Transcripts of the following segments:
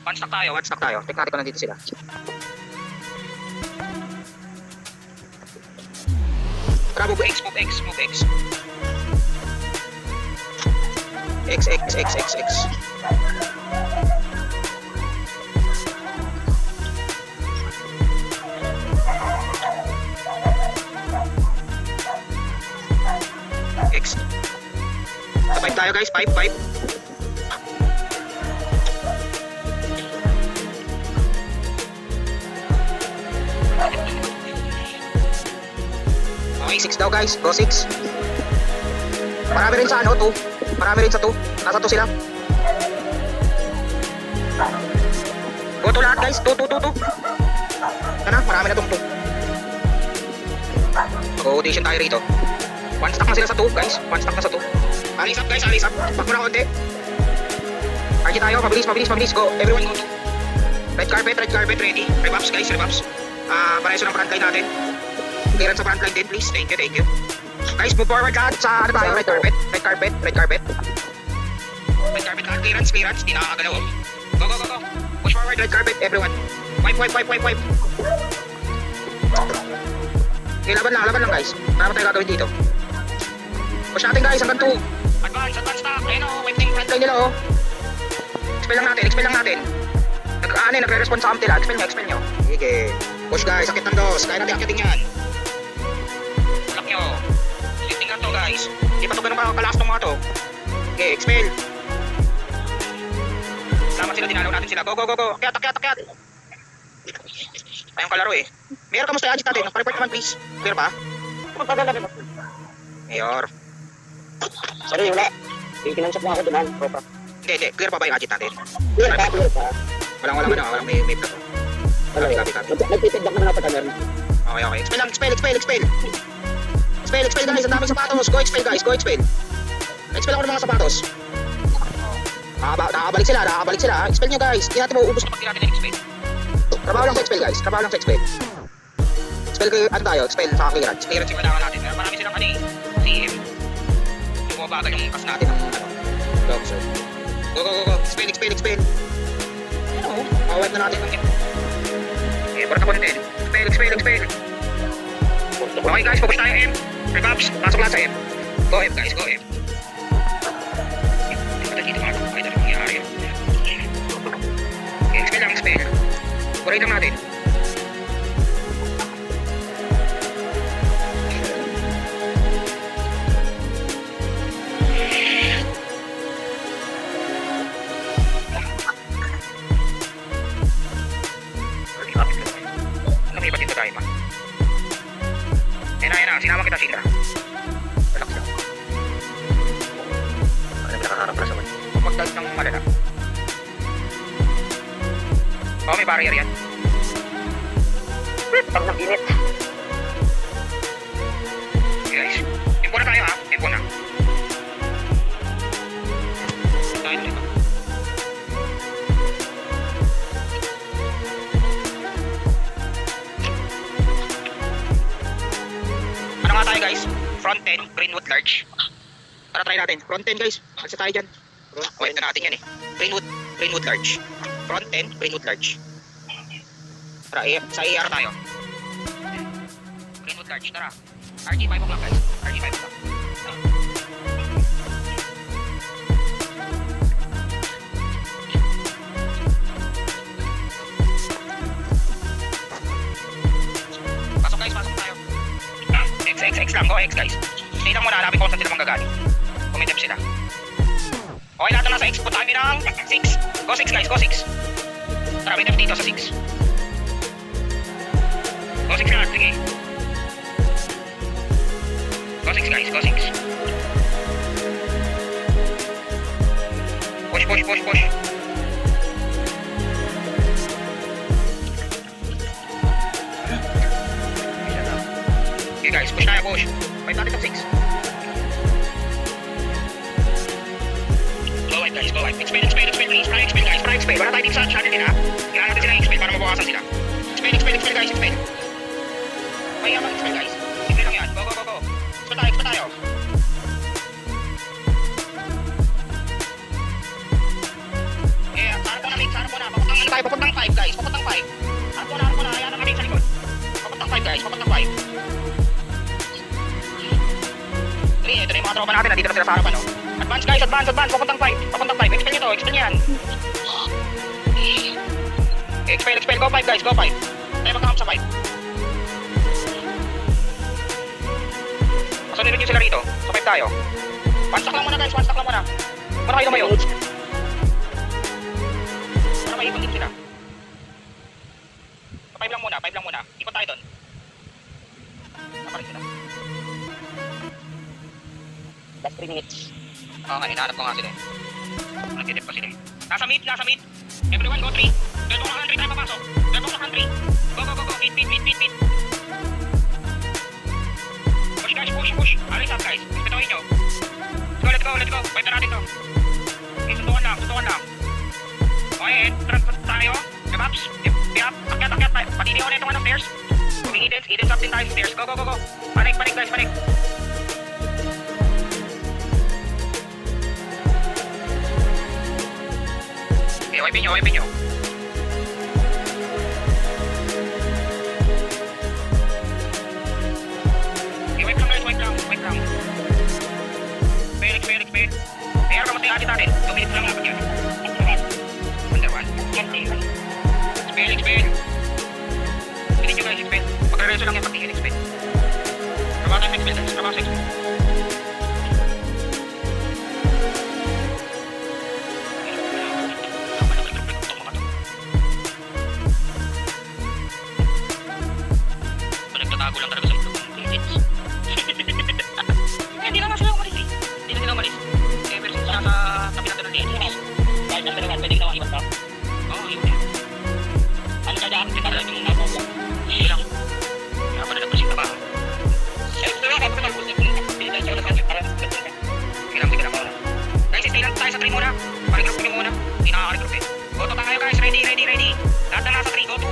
One stack tayo. Tek natin kung nandito sila. Tara, move X. X. Pipe tayo guys, pipe. Okay, 6 daw guys, go 6. Marami rin sa ano, 2. Marami rin sa 2. Nasa 2 sila. Go to lahat guys, 2. Ano, marami na 2. Mag-rotation tayo rito. One stack na sila sa 2 guys, one stack na sa 2. Alis up guys, alis up. Back muna konti. RG tayo, mabilis. Go, everyone go to. Red carpet, ready. Revaps guys, revaps. Pareso ng frontline natin. Clearance sa frontline din please, thank you. Guys, move forward lahat sa ano tayo, red carpet. Red carpet lahat, clearance, di nakakagalaw. Go. Push forward, red carpet, everyone. Wipe. Okay, laban lang guys. Para tayo gagawin dito. Push natin guys, hanggang 2. Advance stack. Ayun o, wipe yung frontline nila o. Expel lang natin. Nagre-response sa amtila. Expel nyo. Sige. Push guys, akit ng dos. Kaya natin akitin yan. Lock nyo. Lifting lang to guys. Hindi pa to ganun kalakas tong mga to. Okay, expel. Salamat sila, dinalaw natin sila. Go. Akyat. Ayong kalaro eh. Mayor, kamusta yung agit natin? Pa-report naman please. Clear ba? Mayor. Sorry, wala. Kinansak mo ako doon. Hindi. Clear pa ba yung agit natin? Clear pa. Walang may map na to. Copy. Nagpipidback naman ako tagal. Okay. Expel lang. Expel guys, ang daming sapatos. Go expel guys. Expel ako ng mga sapatos. Nakakabalik sila. Expel nyo guys. Hindi natin mauubos kapag natin expel. Trabaho lang sa expel guys. Expel kayo, ano tayo? Expel sa clearance. Clearance yung kailangan natin. Pero marami silang CM. Yung mabagal yung kas natin ng log. So, go. Expel. Wipe na natin. Okay, para na din. Expel. Okay guys, focus tayo M. Recaps, pasok lang sa M. Go M guys, go M. Dito mga kapag ito nangyayari. Okay, expel lang. Kuray lang natin. Sinama kita Sinra. Relax lang. Nakaharap na sa wala. Magdag ng malala. May barrier yan. Pag nag-init. Okay guys. Tempo na tayo ha. Tempo na. Tayo dito. Tayo guys, front 10, Greenwood large. Para try natin, front 10 guys, alsa tayo dyan. Wait na natin yan eh. Greenwood large. Front 10, Greenwood large. Tara, sa AR tayo. Greenwood large, tara. RG5 lang guys, RG5 lang. Pasok tayo. X lang, go X guys. Stay lang muna, hanapin ko saan sila manggagaling. Kumidep sila. Okay, lahat na nasa X. Punta kami ng 6. Go 6 guys, go 6. Tara, midep dito sa 6. Go 6 na, sige. Go 6 guys, go 6. Push. Okay guys, push tayo, push. Fight natin ng 6. Go guys, go wipe. Expel please. Para expel. Wala tayo dito sa channel din ha. Kailangan natin sila expel para mabawasan sila. Expel guys, expel. Kaya mag-expel guys. Expel lang yan. Go. Expel tayo. Sana po na. Bakit ang mga tropa natin, nandito na sila sa harapan, no? Advance guys, advance, papuntang 5. Expel nyo to, expel nyo yan. Expel, go 5 guys, go 5. Tayo magkakam sa 5. Pasunod nyo sila rito, sa 5 tayo. One stack lang muna guys, Muna kayo lumayo. Para maikot din sila. So 5 lang muna. Ikot tayo doon. Naparin sila. Last 3 minutes. Oo nga, hinahanap ko nga sila. Nagtitip pa sila. Nasa mid. Everyone go 3. 12 o'clock country tayo papasok. 12 o'clock country. Go. Beat. Push guys, push. Alis up guys. Pituin nyo. Let's go. Fight na natin to. Okay, suntukan lang. Okay, transport tayo. Kebabs. Akyat. Patili ko na itong stairs. Moving Edens up din tayo sa stairs. Go. Panik guys. Okay, wipe nyo. Okay, wipe lang. Fail. Kaya ka matay atin natin. 2 minutes lang lapat yan. Under 1. Expel. Hindi nyo guys, expel. Pagkareso lang yan pagtingin, expel. Trabaho sa expel. Nagtatago lang talaga sa ito. Hindi naman sila umalis. Ever since nasa tabi natin ng DNS. Kahit nasa naman, pwede ginawa iwan ka. Oo, yun. Ano ka dyan? Kita lang yung nasa. Hindi lang. Kaya pala nagpasing ka ba? Sige lang. Guys, stay lang tayo sa 3 muna. Pag-regroup nyo muna. Hindi nakaka-regroup eh. Go to tayo guys. Ready. Lahat na nasa 3. Go 2.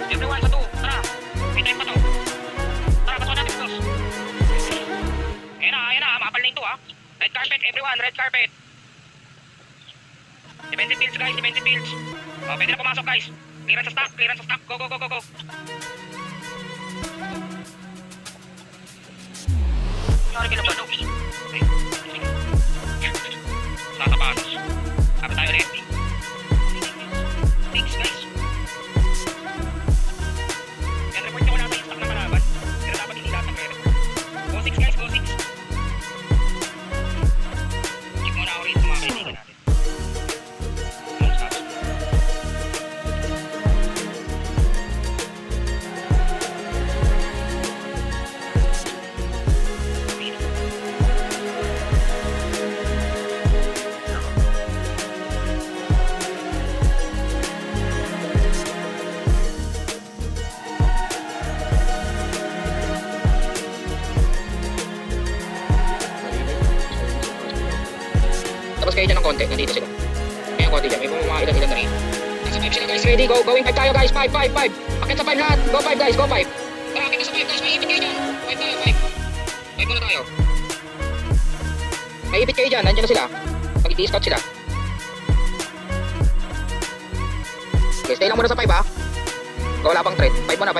Everyone sa 2. Tara. May time pa to. Tara, pasuan natin ito. Ayan na. Makapal na ito ha. Red carpet, everyone. Red carpet. Defensive fields guys. Oh, pwede na pumasok guys. Clearance sa stock. Go. Sorry ka na ba? Okay. Sasapatos. Dapat tayo ready. Thanks guys. Yan, report nyo ko natin yung stock na malaban. Pero dapat hindi lahat nagre-report. Go 6 guys, go 6. Check muna ako rin sa mga kaibigan natin. Tapos kayo dyan ng konti, nandito sila. Kaya konti dyan, may mga ilan na rin. Nasa 5 sila guys, ready, going 5 tayo guys, 5. Akit sa 5 lahat, go 5 guys, go 5. Tara, akit sa 5 guys, may ipit kayo dyan. 5 tayo, 5 muna tayo. May ipit kayo dyan, nandiyan na sila. Mag-i-scout sila. Okay, stay lang muna sa 5 ha. Wala pang threat, 5 muna.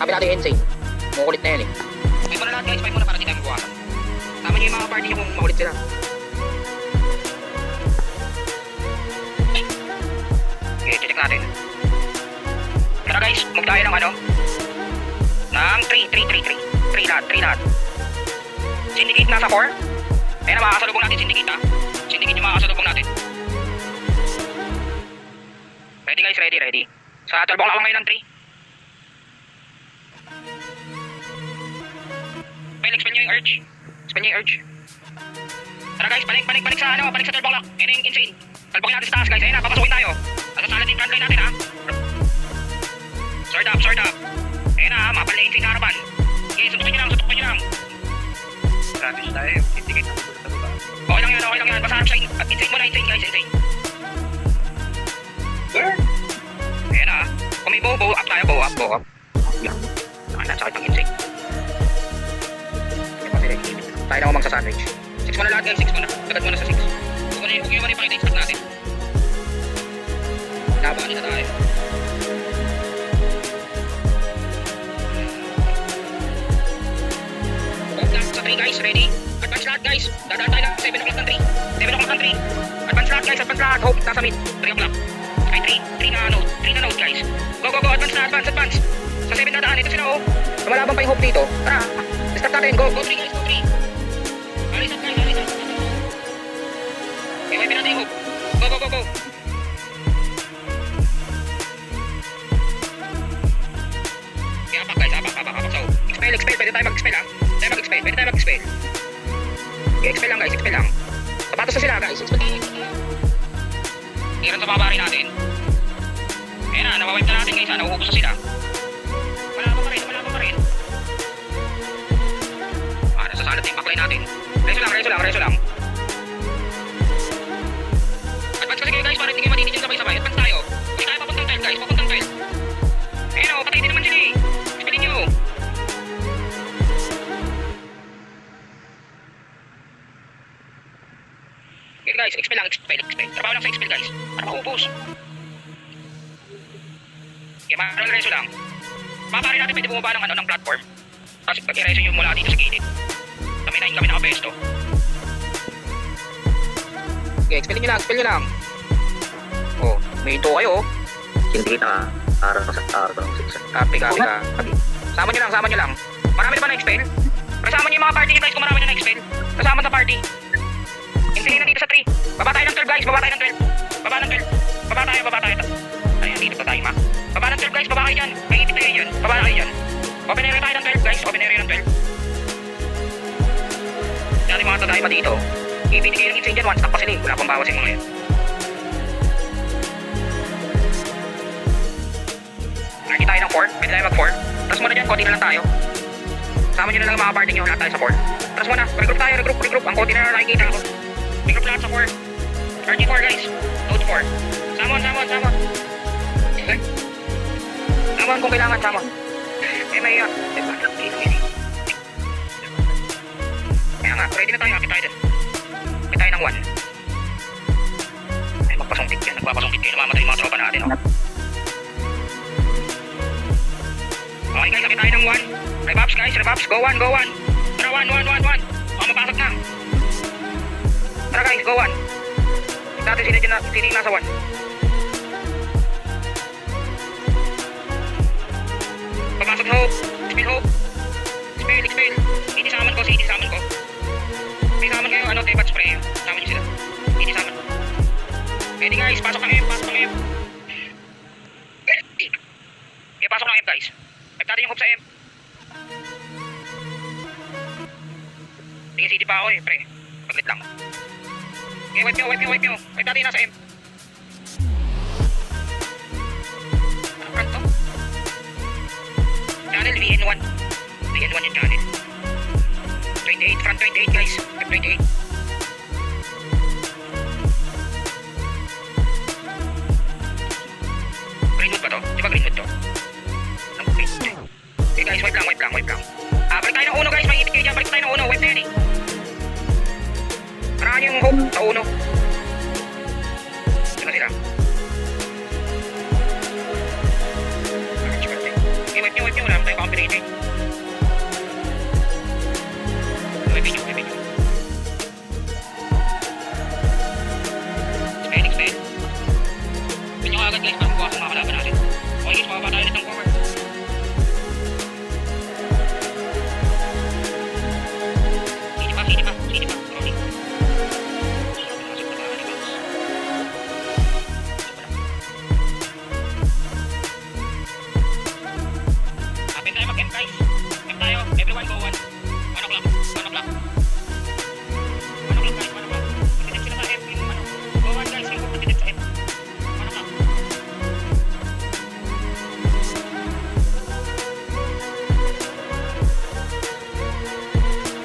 Sabi natin insane. Mukulit na yan eh. 5 muna lahat guys, 5 muna para di tayo magbuwasan. Tama nyo yung mga party nyo kung makulit sila. Okay, check natin. Tara guys, move tayo ng ano? Ng 3 lahat. Syndicate nasa 4. Ayan na, makakasalubong natin syndicate ha. Syndicate yung makakasalubong natin. Ready guys, ready. Sa 12 o'clock ngayon ng 3. Expel nyo yung urge. Tara guys, balik sa 12 o'clock. Ayan yung insane. Talbog natin sa taas guys, ayan na, papasukin tayo. Nasasalat yung frontline natin ha. Sword up. Ayan na, mapal na insane na harapan. Okay, suntukin nyo lang. Gratis tayo, indicate na sa baba. Okay lang yan, basta harap sa insane muna, insane guys, insane. Ayan na, kung may bow up tayo, bow up. Yan, nakasakit ang insane. Tayo na umang sa sandwich. 6 muna lahat guys, 6 muna. Tagad muna sa 6. Huwag nyo muna ipakita yung stock natin. Laban na tayo. guys. Dadaan tayo ng 7 o'clock ng 3. 7 o'clock ng 3. Advance lahat guys, advance lahat. Hope, nasa mid. 3 o'clock. Ay, 3 na node. 3 na node guys. Go, go, go. Advance na, advance. Sa 7 dadaan. Ito sila oh. Lumalaban pa yung hope dito. Tara. Start natin. Go, go 3 guys, go 3. Alis up guys, alis up. Okay, natin yung hope. Go, go, go, go. Okay, apak guys, apak. So, expel. Pwede tayo mag-expel ha. Pwede tayo mag-expel. Okay, expel lang guys, expel lang. Sapatos na sila guys, expel tayo. Hirap sa babari natin. Ayan na, nawawipe na natin guys ha, nauubos na sila. Malabo pa rin. Nasasalat na yung backline natin. Reso lang. Advance kasi kayo guys, para hindi kayo matitid yung sabay-sabay. Advance tayo. Hindi tayo papuntang 12 guys, papuntang 12. Ayan o, patay din naman sila eh. Expelin nyo. Okay guys, expel lang. Trabaho lang sa expel guys. Para maubos. Okay, reso lang. Papari natin pwede bumaba ng platform. Tapos pag-ireso nyo mula dito sa gilid. Kami nakabesto. Okay, expel nyo lang. Oh, may ito kayo. Hindi na araw sa araw ng 6. Copy. Sama nyo lang. Marami na ba na-expel? Kasama nyo yung mga party guys kung marami na na-expel. Kasama sa party. Hindi na dito sa 3. Baba tayo ng 12 guys, baba tayo. Ayan, dito pa tayo ma. Baba ng 12 guys, baba kayo dyan. May ipit na kayo dyan. Baba na kayo dyan. Open area tayo ng 12 guys, open area ng 12. Dati mga tatay pa dito. Ibinigay kayo ng insane dyan, 1 stack pa sila eh. Wala pang bawas yung mga yan. Ready tayo ng 4, pwede tayo mag 4. Tapos muna dyan, konti na lang tayo. Sama nyo na lang mga party nyo, lahat tayo sa 4. Tapos muna, regroup tayo. Ang konti na lang nakikita ko. Regroup lahat sa 4. RG4 guys, load 4. Samon. Samon kung kailangan, samon. May kaya nga, ready na tayo, akit tayo dun. Akit tayo ng 1. Ay, magpasungkit yan. Nagpapasungkit kayo, namamatay yung mga tropa natin, no? Okay guys, akit tayo ng 1. Revaps guys, go 1. Tara, 1. Mapasok na. Tara guys, go 1. Dati sila yung nasa 1. Papasok hope. Expel. Hindi saman ko. Hindi saman kayo, tepat spray. Saman nyo sila. Hindi saman ko. Ready guys, pasok ng M. Okay, pasok ng M guys. Type natin yung hope sa M. Tingin city pa ako eh, pre. Paglit lang. Okay, wipe nyo. Wipe natin yung nasa M. Front to. Channel VN1 yung channel. 28, front 28 guys. 28. Greenwood ba to? Di ba Greenwood to? Okay guys, wipe lang. Balik tayo ng uno guys, may ipit kayo dyan. Balik tayo ng uno, wipe na yan eh. Maraan yung hope sa uno. Ito na sila. Okay, wipe nyo. Wala naman tayo combination. Wipe nyo. Expel. Wipe nyo agad guys, para makuha kung makalaban natin. Okay guys, makaba tayo ulit ng cover. Sini pa. Rolling. Kapit tayo mag-M guys. M tayo. Everyone go 1. 1 o'clock. 1 o'clock guys. 1 o'clock. Magdidip sila sa M. Go 1 guys. Yung magdidip sa M. 1 o'clock.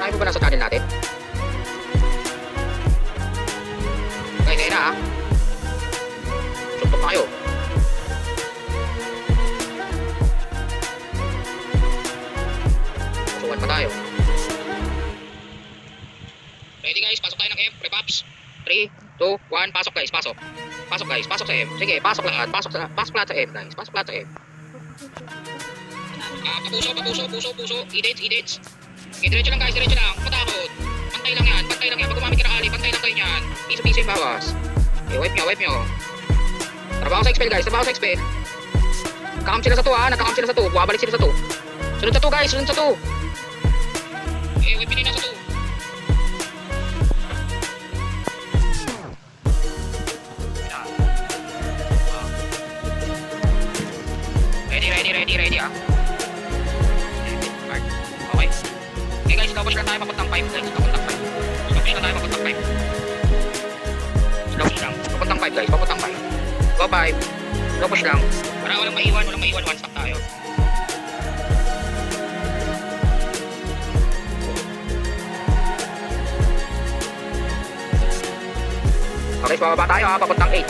Kaya mo ba nasa channel natin? Okay na ha. Suntok na kayo. Suwan pa tayo. Ready guys, pasok tayo ng M. Revaps. 3, 2, 1, pasok guys, pasok. Pasok sa M. Sige, pasok lahat. Pasok lahat sa M guys. Pasok lahat sa M. Papuso. Idents. Diretso lang guys, matakot. Pantay lang yan. Pag gumamit ka ng ali, pantay lang kayo yan. Piso-piso yung bawas. Okay, wipe nyo. Trabaho sa expel guys, trabaho sa expel. Nakakam sila sa 2 ha, nakakam sila sa 2. Buwabalik sila sa 2. Sunod sa 2 guys, sunod sa 2. Okay, wipe nyo na sa 2. Ready ah. Okay. Okay guys, slow push lang tayo papuntang 5 guys, papuntang 5. Slow push lang tayo papuntang 5. Slow push lang, papuntang 5 guys, papuntang 5. Go 5. Slow push lang. Para walang maiwan, one stop tayo. Okay, so bababa tayo ha, papuntang 8.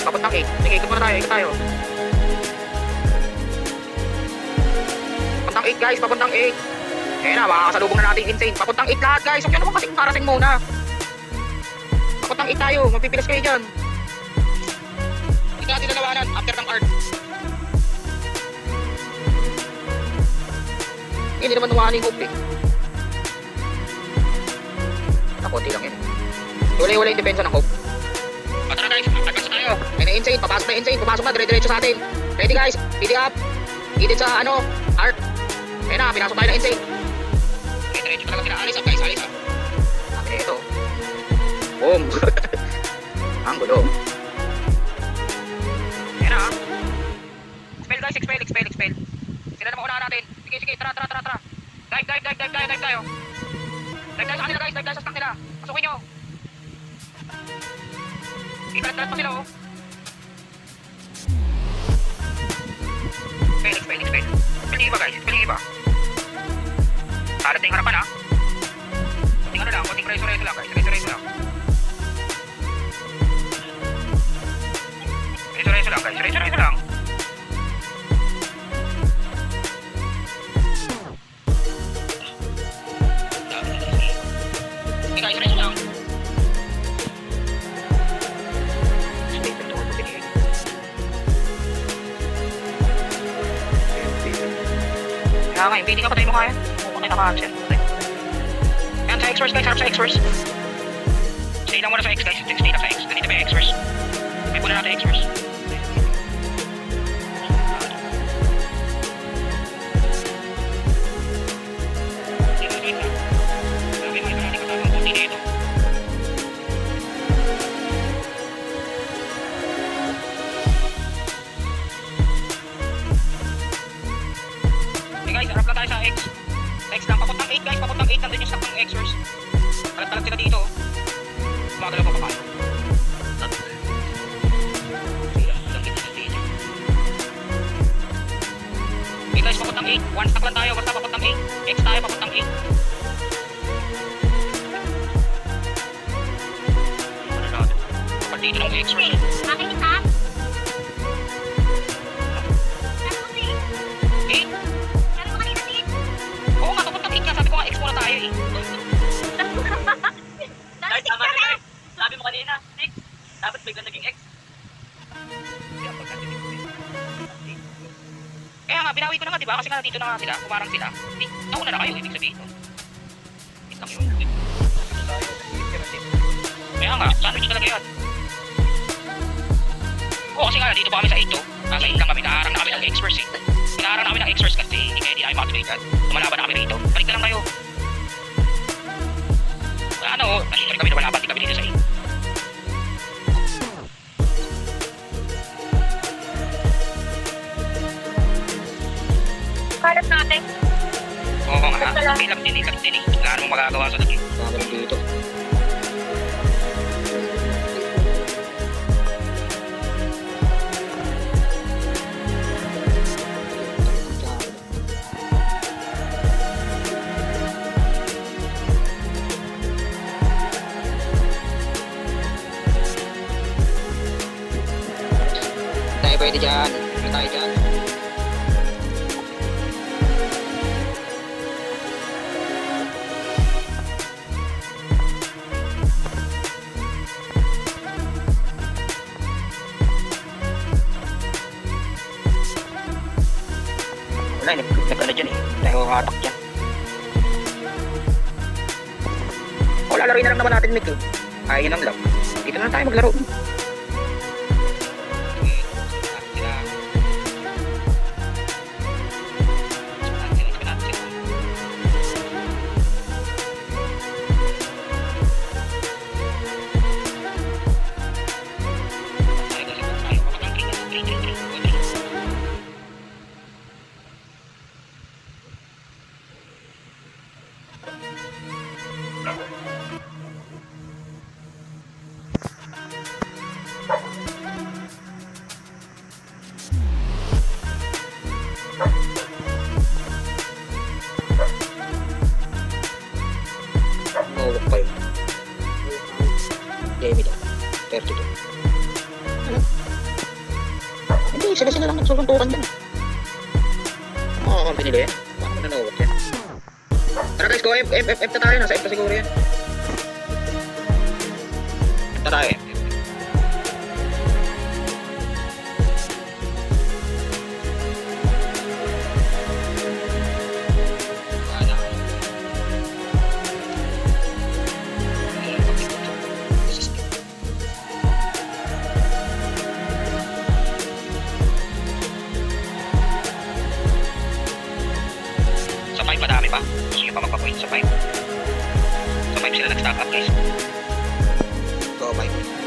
Sige, ikot muna tayo, Papuntang 8 guys, papuntang 8. Eh na, makakasalubong na natin insane. Papuntang 8 lahat guys, huwag nyo naman kasing parating muna. Papuntang 8 tayo, mapipilas kayo dyan. Hindi natin nalawanan, after ng art. Hindi naman nawahan yung hope eh. Nakunti lang yun. Wala yung depensa ng hope. Tara guys, advance na tayo. Ayun na insane, papasok na, dire-diretso sa atin. Ready guys, PD up. Edit sa art. Ayun na, pinasok tayo na insane. Dire-diretso talaga sila, alis up guys, alis up. Okay, ito. Boom. Ang gulo. Ayun na. Expel guys, expel. Sila na maunahan natin. Sige, tara. Dive tayo. Dive sa kanila guys, sa stack nila. Pasukin nyo. Ikalat pa sila oh. Expel. Expel iba guys, iba. Darating harapan ha. Konting reso lang guys, reso lang. Reso lang guys, reso lang. Okay guys, reso lang. Kaya nga, hindi ka patay mo kaya. Okay, naka-cancel. Yan sa X-Force guys, harap sa X-Force. Stay lang muna sa X guys, stay lang sa X. Ganito ba yung X-Force? May puna natin X-Force. Harap lang tayo sa X. X lang, papuntang 8 guys, papuntang 8 nandun yung stack ng X-Force. Kalat sila dito. Gumagalaw pa paano. Okay guys, papuntang 8. One stack lang tayo, basta papuntang 8. X tayo, papuntang 8. Ano natin? Kapag dito ng X-Force. Akin kita? Oo nga, papuntang 8 ka. Sabi ko nga, X muna tayo eh. Dahil tama na guys. Sabi mo kanina, 6. Dapat biglang naging X. Kaya nga, binawi ko na nga diba? Kasi nga dito na nga sila, kumarang sila. Nauna na kayo, ibig sabihin. Wait lang yun. Kaya nga, sandwich talaga yun. Oo, kasi nga, dito pa kami sa 8 nasa 8 lang kami, naharang na kami ng X-Force eh. Hinaharang namin ng X-Force kasi hindi tayo motivated. Lumalaban na kami rito. Balik na lang kayo. Ano, nandito rin kami lumalaban, di kami dito sa 8. Kalat natin. Oo nga, ilang din eh. Wala namang magagawa sa lagi. Wala dito. Tayo pwede dyan. Tayo dyan. Wala, nagkala dyan eh. Tayo hatak dyan. O, lalaroin na lang naman natin, Mick. Ay, yun ang love. Dito na tayo maglaro. Mawag pa yun. Jamie daw. 32. Ano? Hindi, sila lang nagsusuntukan yan. Oo, kung pinili yan. Baka mananawag yan. Tara guys, go F na tayo. Nasa F na siguro yan. F na tayo, F. Sa 5 madami pa. Gusto nyo pa magpa-point sa 5. Sa 5 sila nag-stack up guys. Go 5.